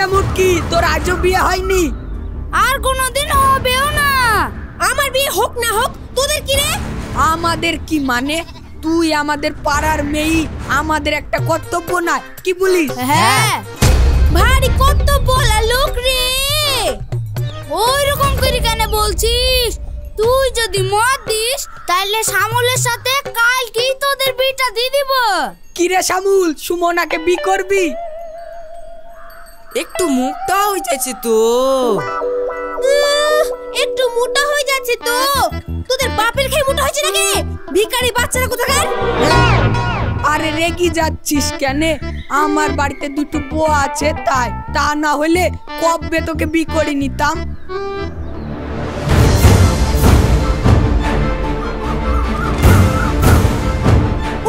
কিরে মুটকি, তোর আজও বিয়ে হয়নি? আর কোনোদিন হবেও না। আমার বিয়ে হোক না হোক তোদের কি রে? আমাদের কি মানে? তুই আমাদের পাড়ার মেয়ে, আমাদের একটা কর্তব্য না, কি বলিস? হ্যাঁ, ভারী কর্তব্য লোক রে। ওই রকম করে কেন বলছিস? তুই যদি মত দিস তাহলে শ্যামলের সাথে কালকেই তোদের বিয়েটা দিয়ে দিব। কিরে শ্যামল, সুমনাকে বি করবি? একটু মুখটা হয়ে যাচ্ছে তো। একটু মোটা হয়ে যাচ্ছে তো? তোদের বাপের খেয়ে মোটা হয়েছে নাকি? ভিখারি বাচ্চারা কোথাকার? আরে রেগে যাচ্ছিস কেন? আমার বাড়িতে দুটো বউ আছে তাই, তা না হলে কবে তোকে বি করে নিতাম।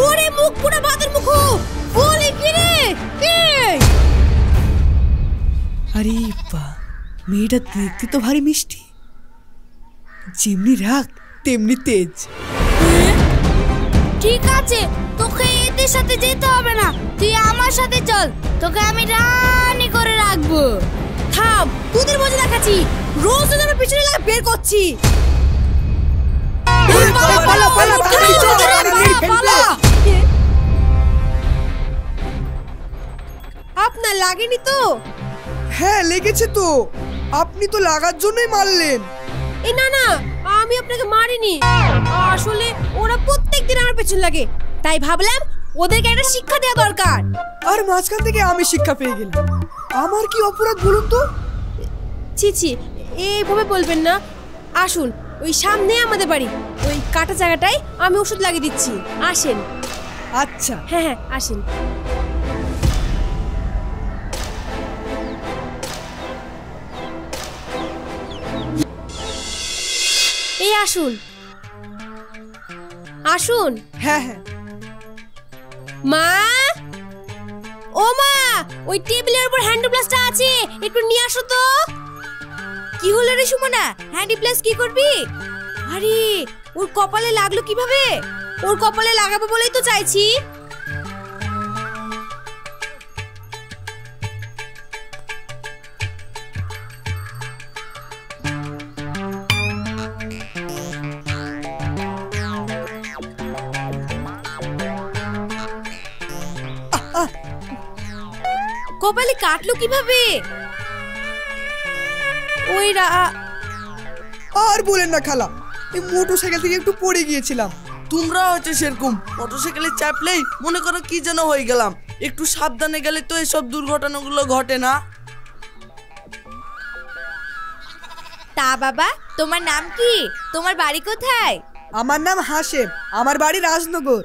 ওরে মুখ পুরো বাদের মুখু, বলি কি রে? কে? আরে বা, মেয়েটা দেখতে তো ভারী মিষ্টি, যেমনি রাগ তেমনি তেজ। ঠিক আছে, তোকে এদের সাথে যেতে হবে না, তুই আমার সাথে চল, তোকে আমি রানী করে রাখবো। থাম, তোদের মজা দেখাচ্ছি। রোজ তোদের পিছনে লাগা বের করছি। আপনার লাগেনি তো? হ্যাঁ লেগেছে তো, আপনি তো লাগার জন্যই মারলেন। এই না না, আমি আপনাকে মারিনি। আসলে ওরা প্রত্যেকদিন আমার পেছন লাগে, তাই ভাবলাম ওদেরকে একটা শিক্ষা দেওয়া দরকার। আর মাঝখান থেকে আমি শিক্ষা পেয়ে গেলাম। আমার কি অপরাধ বলুন তো? ছি ছি, এইভাবে বলবেন না। আসুন, ওই সামনে আমাদের বাড়ি, ওই কাটা জায়গাটায় আমি ওষুধ লাগিয়ে দিচ্ছি। আসেন। আচ্ছা হ্যাঁ হ্যাঁ, আসেন। এই আসুন আসুন। হ্যাঁ হ্যাঁ। মা, ও মা, ওই টেবিলের উপর হ্যান্ড প্লাসটা আছে, একটু নিয়ে আসো তো। কি হলো রে সুমনা, হ্যান্ডি প্লাস কি করবি? আরে ওর কপালে লাগলো কিভাবে? ওর কপালে লাগাবো বলেই তো চাইছি। কপালে কাটলো কিভাবে? ওই আর বলেন না খালা, এই মোটরসাইকেল থেকে একটু পড়ে গিয়েছিলাম। তোমরা হচ্ছে সেরকম মোটরসাইকেলে চাপলেই মনে করো কি যেন হয়ে গেলাম। একটু সাবধানে গেলে তো এসব দুর্ঘটনাগুলো ঘটে না। তা বাবা, তোমার নাম কি? তোমার বাড়ি কোথায়? আমার নাম হাসেম, আমার বাড়ি রাজনগর।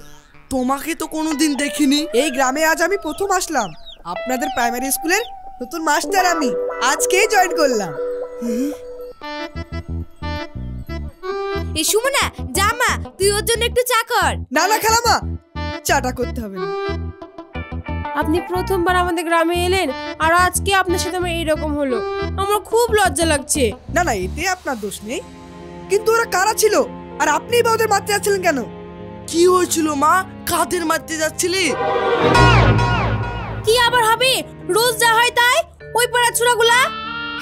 তোমাকে তো কোনোদিন দেখিনি। এই গ্রামে আজ আমি প্রথম আসলাম। আপনাদের প্রাইমারি স্কুলের নতুন মাস্টার আমি, আজকেই জয়েন করলাম। এই সুমনা, জামা তুই ওর জন্য একটু চা কর। না না খালামা, চাটা করতে হবে না। আপনি প্রথমবার আমাদের গ্রামে এলেন আর আজকে আপনার সাথে আমার এইরকম হলো, আমার খুব লজ্জা লাগছে। না না, এতে আপনার দোষ নেই, কিন্তু ওরা কারা ছিল আর আপনি বা ওদের মারতে যাচ্ছিলেন কেন? কি হয়েছিল মা? কাদের মারতে যাচ্ছিলি? কি আবার হবে, রোজ যা হয় তাই, ওই পাড়া ছুরাগুলা।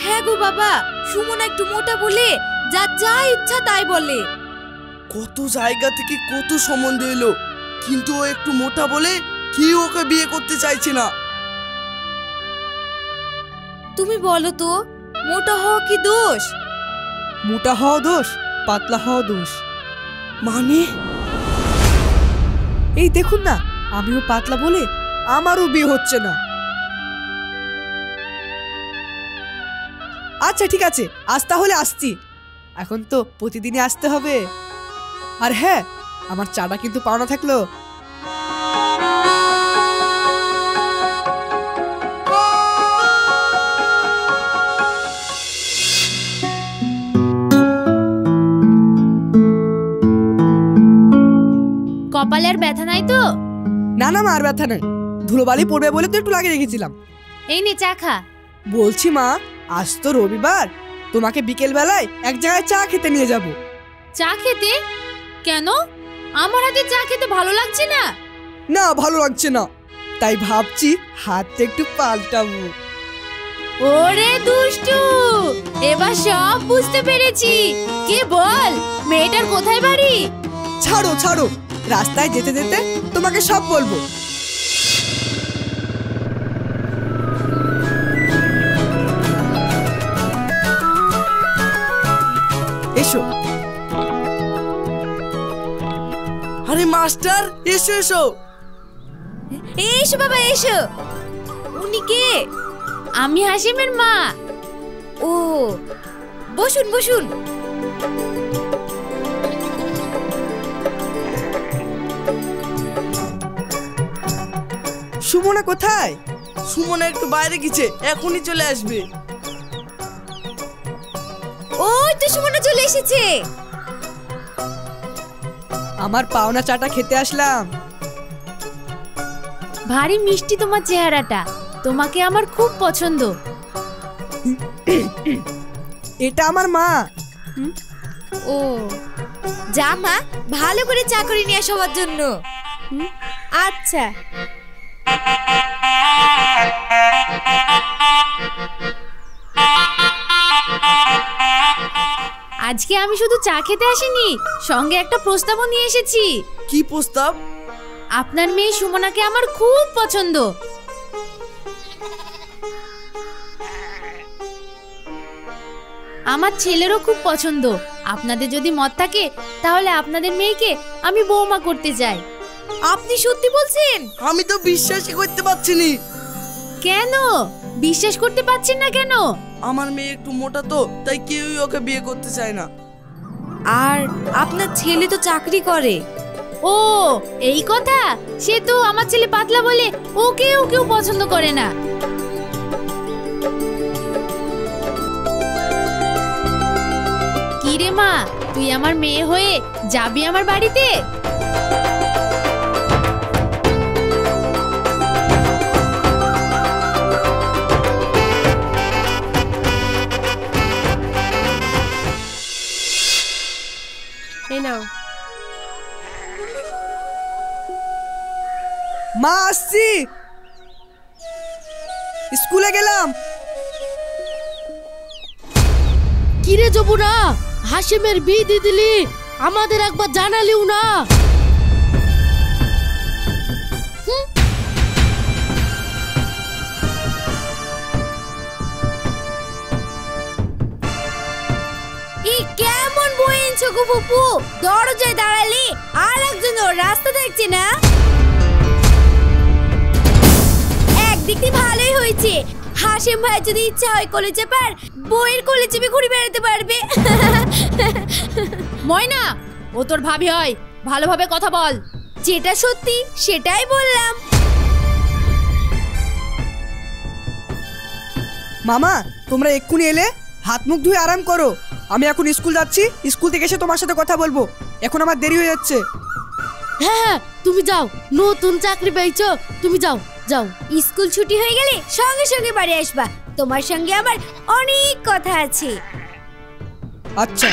হ্যাঁ গো বাবা, সুমনা একটু মোটা বলে যার যা ইচ্ছা তাই বলে। কত জায়গা থেকে কত সম্বন্ধ এলো, কিন্তু ও একটু মোটা বলে কেউ ওকে বিয়ে করতে চাইছে না। তুমি বলো তো, মোটা হওয়া কি দোষ? মোটা হওয়া দোষ, পাতলা হওয়া দোষ। মানে এই দেখুন না, আমিও পাতলা বলে আমারও বিয়ে হচ্ছে না। আচ্ছা ঠিক আছে, আজ তাহলে আসছি। এখন তো প্রতিদিনই আসতে হবে। আর হ্যাঁ, আমার চাটা কিন্তু পাওনা থাকলো। কপালের ব্যথা নাই তো? না না মা, আর ব্যথা নেই। ধুলোবালি পড়বে বলে তো একটু লাগিয়ে রেখেছিলাম। এই নে চা খা। বলছি মা, আজ তো রবিবার, তোমাকে বিকেল বেলায় এক জায়গায় চা খেতে নিয়ে যাব। চা খেতে? কেন? আমার হাতে চা খেতে ভালো লাগছে না? না, ভালো লাগছে না, তাই ভাবছি হাতটা একটু পাল্টাবো। ওরে দুষ্টু, এবার সব বুঝতে পেরেছি। কে বল, মেয়েটার কোথায় বাড়ি? ছাড়ো ছাড়ো, রাস্তায় যেতে যেতে তোমাকে সব বলবো। এসো। আরে মাস্টার, এসো এসো। এসো বাবা এসো। উনি কে? আমি হাসিমের মা। ও, বসুন বসুন। সুমনা কোথায়? সুমনা একটু বাইরে গেছে, এখনই চলে আসবে। ওই তো সুমনা চলে এসেছে। আমার পাওনা চাটা খেতে আসলাম। ভারী মিষ্টি তোমার চেহারাটা, তোমাকে আমার খুব পছন্দ। এটা আমার মা। ও, যা মা, ভালো করে চাকরি নিয়ে সবার জন্য। আচ্ছা। আজকে আমি শুধু চা খেতে আসিনি, সঙ্গে একটা প্রস্তাবও নিয়ে এসেছি। কি প্রস্তাব? আপনার মেয়ে সুমনাকে আমার খুব পছন্দ। আমার ছেলেরও খুব পছন্দ। আপনাদের যদি মত থাকে তাহলে আপনাদের মেয়েকে আমি বৌমা করতে চাই। আপনি সত্যি বলছেন? আমি তো বিশ্বাসই করতে পারছি না। কেন বিশ্বাস করতে পারছেন না কেন? আমার মেয়ে একটু মোটা তো, তাই কেউই ওকে বিয়ে করতে চায় না। আর আপনার ছেলে তো চাকরি করে। ও, এই কথা। সে তো আমার ছেলে পাতলা বলে ওকেও কেউ পছন্দ করে না। কি রে মা, তুই আমার মেয়ে হয়ে যাবি আমার বাড়িতে? এই নাও। মা আসছি, স্কুলে গেলাম। কিরে যবুনা, হাসিমের বিয়ে দিয়ে দিলি, আমাদের একবার জানালিও না। এই কেমন বই এনেছো গো ফুপু? দরজায় দাঁড়ালি আর একজন রাস্তা দেখছে না। একদিক দিয়ে ভালোই হয়েছে, হাসিম ভাই যদি ইচ্ছা হয় কোলে চেপার বইয়ের কোলে চেপে ঘুরে বেড়াতে পারবে। ময়না, ও তোর ভাবি হয়, ভালোভাবে কথা বল। যেটা সত্যি সেটাই বললাম। মামা, তোমরা এক্ষুনি এলে, হাত মুখ ধুয়ে আরাম করো। আমি এখন স্কুল যাচ্ছি, স্কুল থেকে এসে তোমার সাথে কথা বলবো। এখন আমার দেরি হয়ে যাচ্ছে। হ্যাঁ হ্যাঁ, তুমি যাও, নতুন চাকরি পেয়েছো, তুমি যাও যাও। স্কুল ছুটি হয়ে গেলে সঙ্গে সঙ্গে বাড়ি আসবা, তোমার সঙ্গে আমার অনেক কথা আছে। আচ্ছা।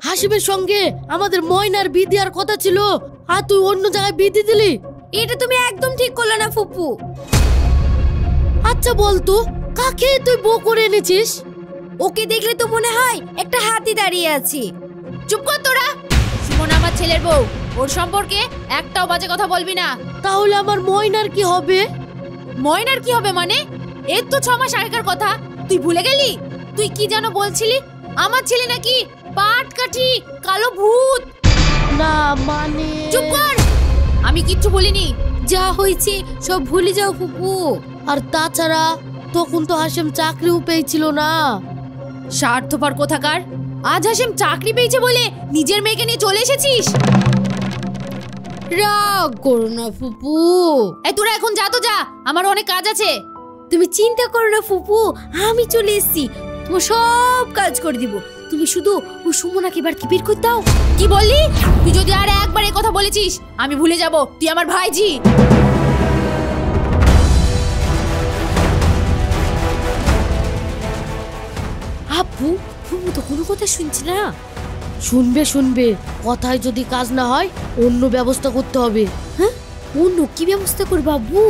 হাসিমের সঙ্গে আমাদের ময়নার বিয়ে দেওয়ার কথা ছিল, আর তুই অন্য জায়গায় বিয়ে দিয়ে দিলি। এটা তুমি একদম ঠিক করলে না ফুপু। আচ্ছা বলতো, কাকে তুই বউ করে এনেছিস? ওকে দেখলে তো মনে হয় একটা হাতি দাঁড়িয়ে আছে। চুপ কর তোরা। সুমন আমার ছেলের বউ, ওর সম্পর্কে একটাও বাজে কথা বলবি না। তাহলে আমার ময়নার কি হবে? ময়নার কি হবে মানে? এর তো 6 মাস আগেকার কথা, তুই ভুলে গেলি? তুই কি যেন বলছিলি? আমার ছেলে নাকি পাটকাঠি, কালো ভূত। না মানে। চুপ কর, আমি কিচ্ছু বলিনি। যা হয়েছে সব ভুলে যাও ফুপু। আর তাছাড়া তখন তো হাসিম চাকরিও পেয়েছিল না। স্বার্থপর কোথাকার। আজ হাসিম চাকরি পেয়েছে বলে নিজের মেয়েকে নিয়ে চলে এসেছিস। রাগ করো না ফুপু। এই তোরা এখন যা তো যা, আমার অনেক কাজ আছে। তুমি চিন্তা করো না ফুপু, আমি চলে এসেছি, তোমার সব কাজ করে দিব। তুমি শুধু ও সুমনাকে এবার কি বের করে দাও। কি বললি? তুই যদি আর একবার এই কথা বলেছিস আমি ভুলে যাব তুই আমার ভাইজি। আব্বু ফুমু তো কোনো কথা শুনছি না। শুনবে শুনবে, কথায় যদি কাজ না হয় অন্য ব্যবস্থা করতে হবে। হ্যাঁ, অন্য কি ব্যবস্থা করবো আব্বু?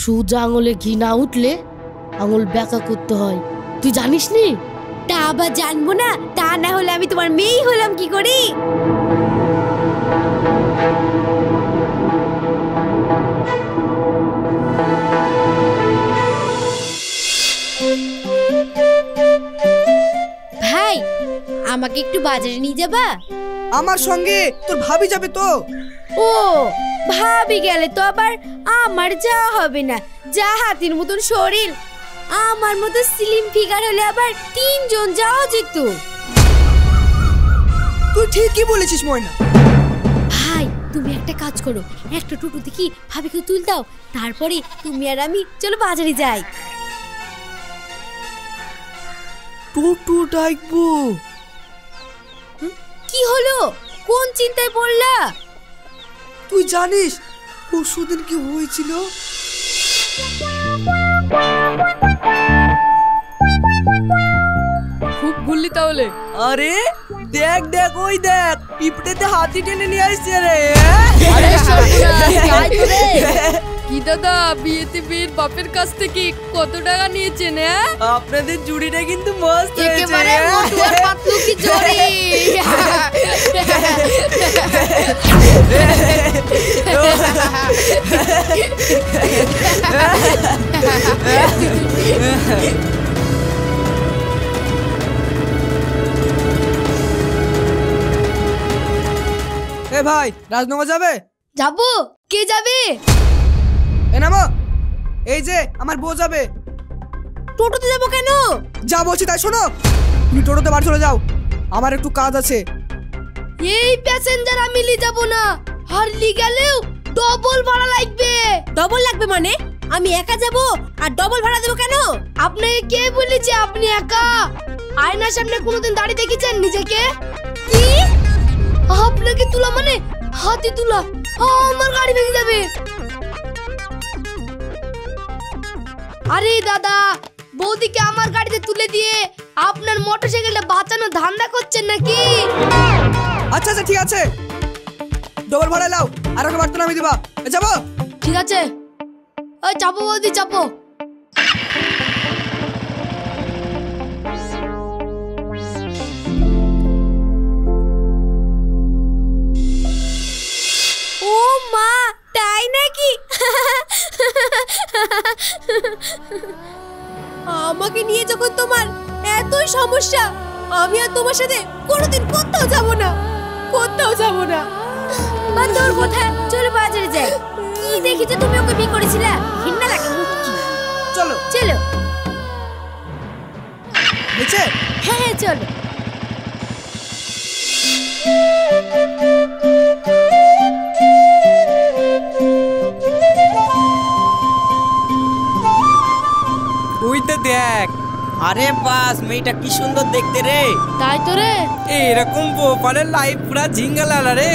সোজা আঙুলে ঘি না উঠলে আঙুল ব্যাকা করতে হয়, তুই জানিস নি? তা আবার জানবো না? তা না হলে আমি তোমার মেয়েই হলাম কি করি? ভাই, আমাকে একটু বাজারে নিয়ে যাবা? আমার সঙ্গে তোর ভাবি যাবে তো? ও, ভাবি গেলে তো আবার আমার যাওয়া হবে না। যা হাতির মতন শরীর, আমার মতো স্লিম ফিগার হলে আবার 3 জন যাওয়া যেত। তুই ঠিকই বলেছিস ময়না। ভাই, তুমি একটা কাজ করো, একটা টোটো দেখি ভাবিকে তুল দাও, তারপরে তুমি আর আমি চলো বাজারে যাই। টোটো ডাকবো? কি হলো? কোন চিন্তায় পড়লা? তুই জানিস পরশুদিন কি হয়েছিল? খুব ভুললি তাহলে। আরে দেখ দেখ, ওই দেখ, পিঁপড়েতে হাতি টেনে নিয়ে আসছে রে। আরে সর্বনাশ, তাই তো রে। কি দাদা, বিয়েতে মেয়ের বাপের কাছ থেকে কত টাকা নিয়েছেন? আপনাদের জুড়িটা কিন্তু মস্ত একেবারে হয়েছে। মোটু আর পাতলু কি জড়ি। এ ভাই, রাজনগর যাবে? যাবো। কে যাবে? এ নামো। এই যে আমার বউ যাবে। টোটোতে যাবো কেন? যা বলছি তাই শোনো। তুমি টোটোতে বাড়ি চলে যাও, আমার একটু কাজ আছে। এই প্যাসেঞ্জার আমি লি যাব না, হারলি গেলেও ডবল ভাড়া লাগবে। ডবল লাগবে মানে? আমি একা যাব আর ডবল ভাড়া দেবো কেন? আপনাকে কে বলেছে আপনি একা? আয়নার সামনে কোনোদিন দাঁড়িয়ে দেখেছেন নিজেকে? কি? আপনাকে তুলা মানে হাতে তুলা, আমার গাড়ি ভেঙে যাবে। আরে দাদা, বৌদিকে আমার গাড়িতে তুলে দিয়ে আপনার মোটরসাইকেলটা বাঁচানো ধান্দা করছেন নাকি? আচ্ছা আচ্ছা ঠিক আছে, ডবল ভাড়া লাও আর ওকে বাড়তে নামিয়ে দিবা। যাবো? ঠিক আছে, ওই চাপো বৌদি চাপো। ও মা, তাই নাকি? আমাকে নিয়ে যখন তোমার এতই সমস্যা, আমি আর তোমার সাথে কোনোদিন কোথাও যাব না, কোথাও যাব না। বা তোর কোথায়? চলো বাজারে যাই। কি দেখেছো তুমি ওকে বিয়ে করেছিলা? ঘৃণা লাগে মুটকি। চলো। চলো। নিচে? হ্যাঁ হ্যাঁ চলো। ওই তো দেখ, আরে বাস, মেয়েটা কি সুন্দর দেখতে রে। তাই তো রে। এরকম বোপালের লাইফ পুরা ঝিঙ্গালালা রে।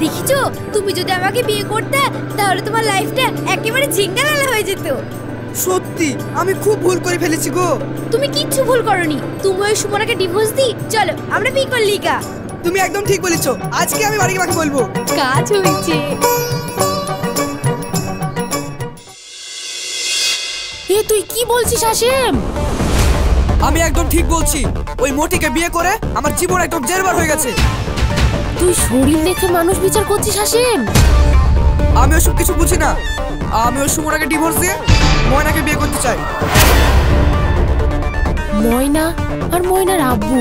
দেখিছো, তুমি যদি আমাকে বিয়ে করতে তাহলে তোমার লাইফটা একেবারে ঝিঙ্গালালা হয়ে যেত। সত্যি আমি খুব ভুল করে ফেলেছি গো। তুমি কিচ্ছু ভুল করনি। তুমি ওই সুমনাকে ডিভোর্স দি, চলো আমরা বিয়ে করলি গা। তুমি একদম ঠিক বলেছো, আজকে আমি বাড়ি মাকে বলবো। কাজ হয়েছে। এ তুই কি বলছিস হাসিম? আমি একদম ঠিক বলছি, ওই মোটিকে বিয়ে করে আমার জীবন একদম জেরবার হয়ে গেছে। তুই শরীর দেখে মানুষ বিচার করছিস হাসিম? আমি ওসব কিছু বুঝি না। আমি ওই সুমনাকে ডিভোর্স দিয়ে ময়নাকে বিয়ে করতে চাই। ময়না আর ময়নার আব্বু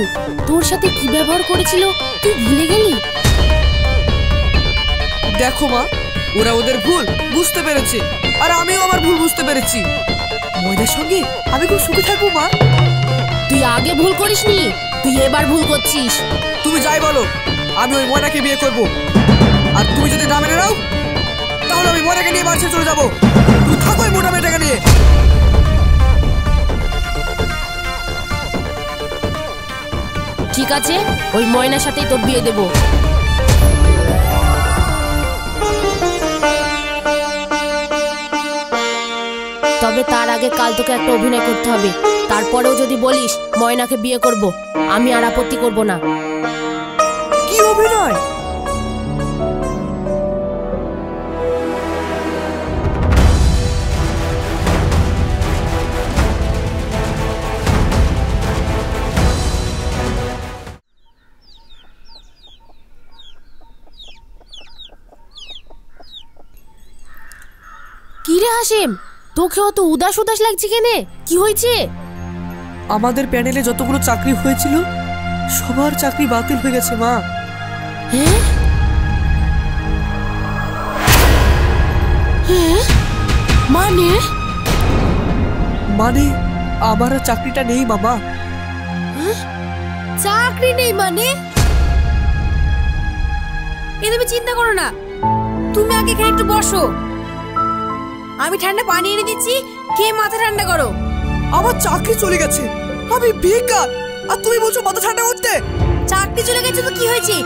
তোর সাথে কি ব্যবহার করেছিল তুই ভুলে গেলি? দেখো মা, ওরা ওদের ভুল বুঝতে পেরেছে আর আমিও আমার ভুল বুঝতে পেরেছি। ময়নার সঙ্গে আমি খুব সুখে থাকবো মা। তুই আগে ভুল করিসনি, তুই এবার ভুল করছিস। তুমি যাই বলো, আমি ওই ময়নাকে বিয়ে করব। আর তুমি যদি না মেনে নাও তাহলে আমি ময়নাকে নিয়ে বাড়ি ছেড়ে চলে যাবো। তুমি থাকো ওই মোটা মেয়েটাকে নিয়ে। ঠিক আছে, ওই ময়নার সাথেই তোর বিয়ে দেবো। তবে তবে তার আগে কাল তোকে একটা অভিনয় করতে হবে। তারপরেও যদি বলিস ময়নাকে বিয়ে করব, আমি আর আপত্তি করব না। কি অভিনয়? কি রে হাসিম, তোকে অত উদাস উদাস লাগছে কেনে? কি হয়েছে? আমাদের প্যানেলে যতগুলো চাকরি হয়েছিল সবার চাকরি বাতিল হয়ে গেছে মা। হ্যাঁ? হ্যাঁ? মানে মানে আমার আর চাকরিটা নেই মামা। চাকরি নেই মানে? এ তুমি চিন্তা করো না, তুমি আগে এখানে একটু বসো, আমি ঠান্ডা পানি এনে দিচ্ছি, খেয়ে মাথা ঠান্ডা করো। আমার চাকরি চলে গেছে, আমি বেকার, আর তুমি বলছো মাথা ঠান্ডা করতে? চাকরি চলে গেছে তো কি হয়েছে,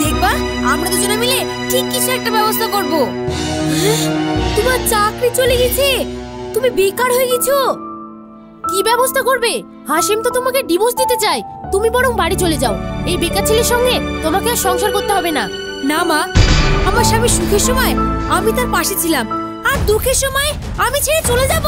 দেখবা আমরা দুজনে মিলে ঠিক কিছু একটা ব্যবস্থা করব। তোমার চাকরি চলে গেছে, তুমি বেকার হয়ে গেছো? কি ব্যবস্থা করবে? হাসিম তো তোমাকে ডিভোর্স দিতে চায়, তুমি বরং বাড়ি চলে যাও। এই বেকার ছেলের সঙ্গে তোমাকে আর সংসার করতে হবে না। না মা, আমার স্বামী সুখের সময় আমি তার পাশে ছিলাম, আর দুঃখের সময় আমি ছেড়ে চলে যাব?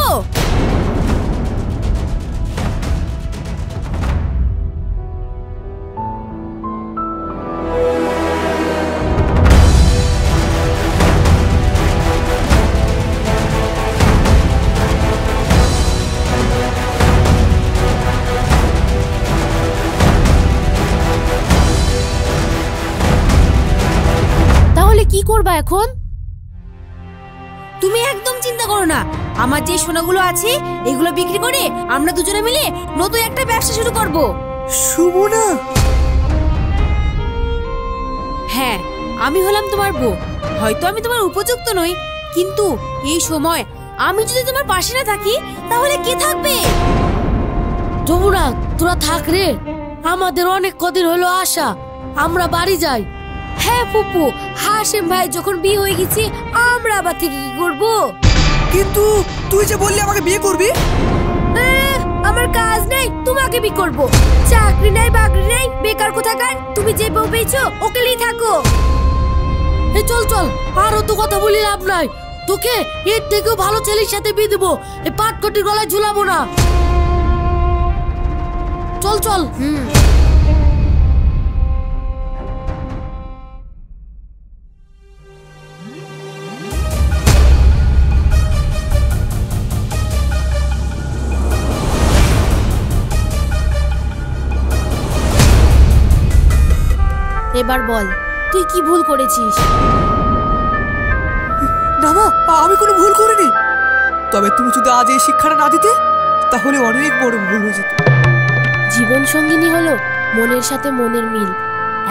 তাহলে কি করবা এখন? তুমি একদম চিন্তা করো না, আমার যে সোনাগুলো আছে এগুলো বিক্রি করে আমরা দুজনে মিলে নতুন একটা ব্যবসা শুরু করব। সুমনা? হ্যাঁ, আমি হলাম তোমার বউ, হয়তো আমি তোমার উপযুক্ত নই, কিন্তু এই সময় আমি যদি তোমার পাশে না থাকি তাহলে কে থাকবে? যমুনা, তোরা থাক রে, আমাদের অনেক কদিন হলো আশা, আমরা বাড়ি যাই। হ্যাঁ ফুপু, হাসিম ভাই যখন বিয়ে হয়ে গেছে আমরা আবার থেকে কি করব? কিন্তু তুই যে বললি আমাকে বিয়ে করবি। আমার কাজ নাই, তোমাকে বিয়ে করব। চাকরি নাই বাকরি নাই, বেকার কোথাকার, তুমি যে বউ পেয়েছো ওকে নিয়ে থাকো। এই চল চল, আর অত কথা বলি লাভ নাই, তোকে এর থেকেও ভালো ছেলের সাথে বিয়ে দেবো, এই পাটকটির গলায় ঝুলাবো না। চল চল। এবার বল, তুই কি ভুল করেছিস? না মা, আমি কোনো ভুল করিনি, তবে তুমি যদি আজ এই শিক্ষাটা না দিতে তাহলে অনেক বড় ভুল হয়ে যেত। জীবন সঙ্গিনী হলো মনের সাথে মনের মিল,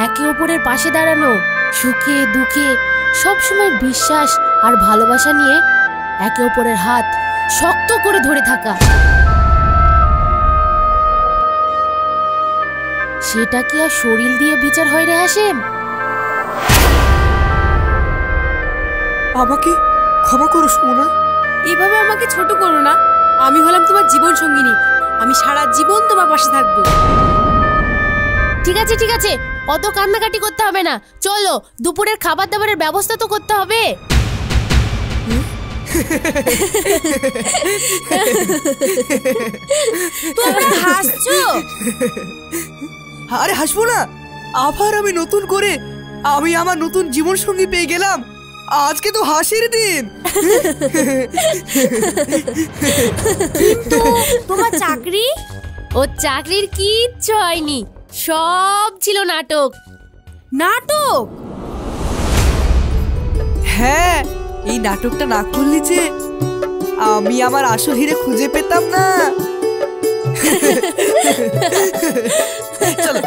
একে অপরের পাশে দাঁড়ানো, সুখে দুঃখে সবসময় বিশ্বাস আর ভালোবাসা নিয়ে একে অপরের হাত শক্ত করে ধরে থাকা। সেটা কি আর শরীর দিয়ে বিচার হয় রে হাসিম? আমাকে ক্ষমা করো সুমনা। এভাবে আমাকে ছোট করো না, আমি হলাম তোমার জীবন সঙ্গিনী, আমি সারা জীবন তোমার পাশে থাকবো। ঠিক আছে ঠিক আছে, অত কান্নাকাটি করতে হবে না, চলো দুপুরের খাবার দাবারের ব্যবস্থা তো করতে হবে। তোমরা হাসছো? আরে হাসবো না, আবার আমি নতুন করে আমি আমার নতুন জীবন সঙ্গী পেয়ে গেলাম, আজকে তো হাসির দিন। কিন্তু তোমার চাকরি? ও চাকরির কিচ্ছু হয়নি, সব ছিল নাটক। নাটক? হ্যাঁ, এই নাটকটা না করলে যে আমি আমার আসল হিরে খুঁজে পেতাম না। চলো।